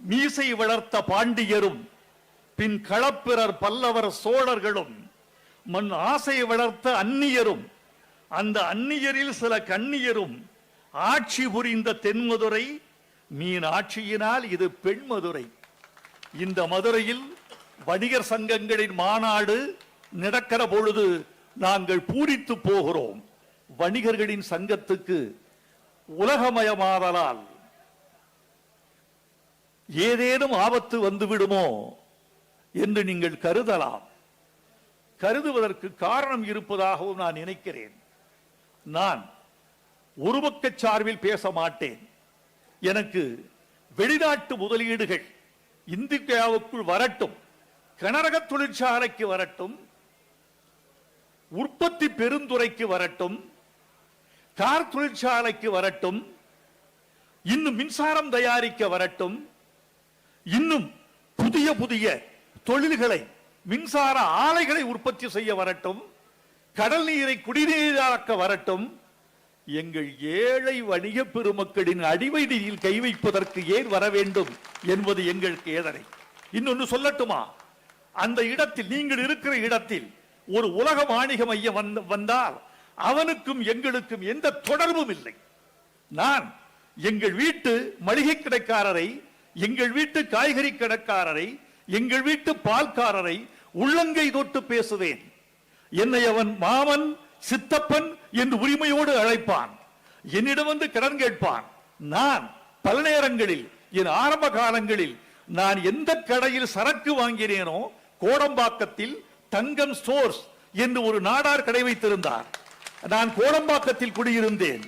மீசை வளர்த்த பாண்டியரும் பின் களப்பிரர் பல்லவர் சோழர்களும் மண் ஆசை வளர்த்த அந்நியரும் அந்த அந்நியரில் சில கண்ணியரும் ஆட்சி புரிந்த தென்மதுரை மீன் ஆட்சியினால் இது பெண்மதுரை. இந்த மதுரையில் வணிகர் சங்கங்களின் மாநாடு நடக்கிற பொழுது நாங்கள் பூரித்து போகிறோம். வணிகர்களின் சங்கத்துக்கு உலகமயமாதலால் ஏதேனும் ஆபத்து வந்துவிடுமோ என்று நீங்கள் கருதலாம். கருதுவதற்கு காரணம் இருப்பதாகவும் நான் நினைக்கிறேன். நான் ஒரு பக்க சார்பில் பேச மாட்டேன். எனக்கு வெளிநாட்டு முதலீடுகள் இந்தியாவுக்குள் வரட்டும், கனரக தொழிற்சாலைக்கு வரட்டும், உற்பத்தி பெருந்துறைக்கு வரட்டும், கார் தொழிற்சாலைக்கு வரட்டும், இன்னும் மின்சாரம் தயாரிக்க வரட்டும், இன்னும் புதிய புதிய தொழில்களை மின்சார ஆலைகளை உற்பத்தி செய்ய வரட்டும், கடல் நீரை குடிநீராக்க வரட்டும், எங்கள் ஏழை வணிக பெருமக்களின் அடிவயிற்றில் கை வைப்பதற்கு ஏன் வர வேண்டும் என்பது எங்களுக்கு ஏதனை. இன்னொன்று சொல்லட்டுமா? அந்த இடத்தில், நீங்கள் இருக்கிற இடத்தில் ஒரு உலக வாணிக மையம் வந்தால் அவனுக்கும் எங்களுக்கும் எந்த தொடர்பும் இல்லை. நான் எங்கள் வீட்டு மளிகை கடைக்காரரை, எங்கள் வீட்டு காய்கறி கடைக்காரரை, எங்கள் வீட்டு பால்காரரை உள்ளங்கை தொட்டு பேசுவேன். என்னை அவன் மாமன், சித்தப்பன் என்று உரிமையோடு அழைப்பான். என்னிடம் வந்து கடன் கேட்பான். நான் பல நேரங்களில் என் ஆரம்ப காலங்களில் நான் எந்த கடையில் சரக்கு வாங்கினேனோ, கோடம்பாக்கத்தில் தங்கம் ஸ்டோர்ஸ் என்று ஒரு நாடார் கடை வைத்திருந்தார். நான் கோடம்பாக்கத்தில் குடியிருந்தேன்.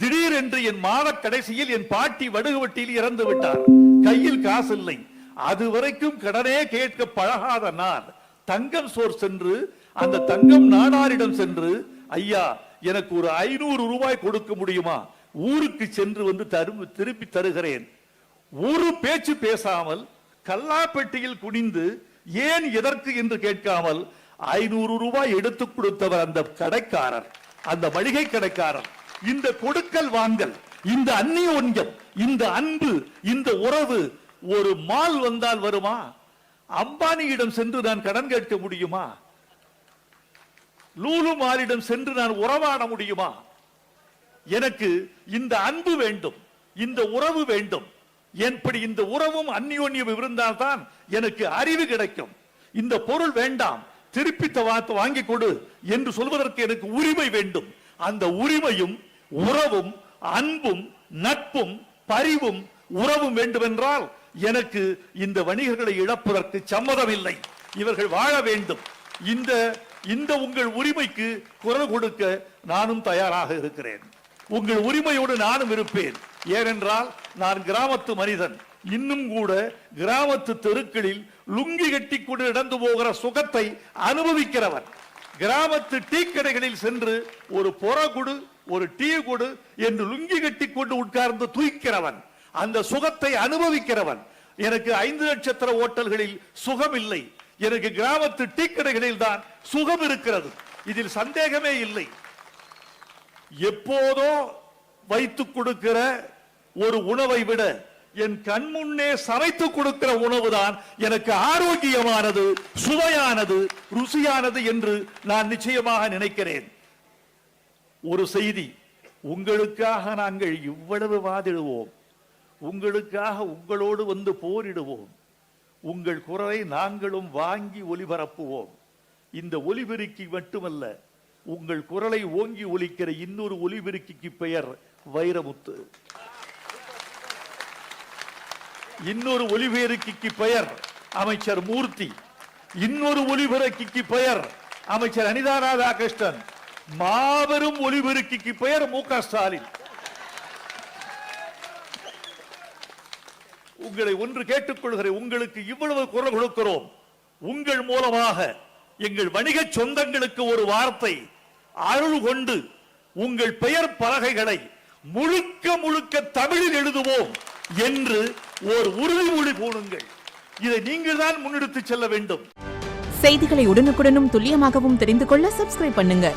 திடீரென்று என் மாத கடைசியில் என் பாட்டி வடுகுவட்டியில் இறந்து விட்டார். கையில் காசு இல்லை. அதுவரைக்கும் கடனே கேட்க பழகாத நான் தங்கம் ஸ்டோர் சென்று அந்த தங்கம் நாடாரிடம் சென்று, ஐயா எனக்கு ஒரு 500 ரூபாய் கொடுக்க முடியுமா, ஊருக்கு சென்று வந்து திருப்பி தருகிறேன். ஒரு பேச்சு பேசாமல் கல்லாப்பெட்டியில் குனிந்து ஏன் எதற்கு என்று கேட்காமல் 500 ரூபாய் எடுத்து கொடுத்தவர் அந்த கடைக்காரர், அந்த மளிகை கடைக்காரர். இந்த கொடுக்கல் வாங்கல், இந்த அந்நியோன்யம், இந்த அன்பு, இந்த உறவு ஒரு மால் வந்தால் வருமா? அம்பானியிடம் சென்று நான் கடன் கேட்க முடியுமா? லூலு மாலிடம் சென்று நான் உறவாட முடியுமா? எனக்கு இந்த அன்பு வேண்டும், இந்த உறவு வேண்டும். எப்படி இந்த உறவும் அந்நியோன்யம் இருந்தால்தான் எனக்கு அறிவு கிடைக்கும். இந்த பொருள் வேண்டாம், திருப்பி வாங்கி கொடு என்று சொல்வதற்கு எனக்கு உரிமை வேண்டும். அந்த உரிமையும் உறவும் அன்பும் நட்பும் பரிவும் உறவும் வேண்டும் என்றால் எனக்கு இந்த வணிகர்களை இழப்பதற்கு சம்மதம் இல்லை. இவர்கள் வாழ வேண்டும். இந்த உங்கள் உரிமைக்கு குரல் கொடுக்க நானும் தயாராக இருக்கிறேன். உங்கள் உரிமையோடு நானும் இருப்பேன். ஏனென்றால் நான் கிராமத்து மனிதன். இன்னும் கூட கிராமத்து தெருக்களில் லுங்கி கட்டி கொண்டு நடந்து போகிற சுகத்தை அனுபவிக்கிறவன். கிராமத்து டீ கடைகளில் சென்று ஒரு பொற கொடு, ஒரு டீ கொடு என்று லுங்கி கட்டி கொண்டு உட்கார்ந்து தூய்க்கிறவன், அந்த சுகத்தை அனுபவிக்கிறவன். எனக்கு 5 நட்சத்திர ஓட்டல்களில் சுகம் இல்லை, எனக்கு கிராமத்து டீ கடைகளில் தான் சுகம் இருக்கிறது. இதில் சந்தேகமே இல்லை. எப்போதோ வைத்துக் கொடுக்கிற ஒரு உணவை விட என் கண் முன்னே சமைத்து கொடுக்கிற உணவுதான் எனக்கு ஆரோக்கியமானது, சுவையானது, ருசியானது என்று நான் நிச்சயமாக நினைக்கிறேன். ஒரு செய்தி, உங்களுக்காக நாங்கள் இவ்வளவு வாதிடுவோம், உங்களுக்காக உங்களோடு வந்து போரிடுவோம், உங்கள் குரலை நாங்களும் வாங்கி ஒலிபரப்புவோம். இந்த ஒலிபெருக்கி மட்டுமல்ல, உங்கள் குரலை ஓங்கி ஒலிக்கிற இன்னொரு ஒலிபெருக்கிக்கு பெயர் வைரமுத்து. இன்னொரு ஒலிபெருக்கிக்கு பெயர் அமைச்சர் மூர்த்தி. இன்னொரு ஒலிபெருக்கிக்கு பெயர் அமைச்சர் அனிதா ராதாகிருஷ்ணன். மாபெரும் ஒலிபெருக்கிக்கு பெயர் மு.க. ஸ்டாலின். உங்களை ஒன்று கேட்டுக்கொள்கிறேன், உங்களுக்கு இவ்வளவு குரல் கொடுக்கிறோம். உங்கள் மூலமாக எங்கள் வணிக சொந்தங்களுக்கு ஒரு வார்த்தை, அருள் கொண்டு உங்கள் பெயர் பலகைகளை முழுக்க முழுக்க தமிழில் எழுதுவோம் என்று ஒரு உறுதிமொழி போடுங்கள். இதை நீங்கள் தான் முன்னெடுத்து செல்ல வேண்டும். செய்திகளை உடனுக்குடனும் துல்லியமாகவும் தெரிந்து கொள்ள சப்ஸ்கிரைப் பண்ணுங்க.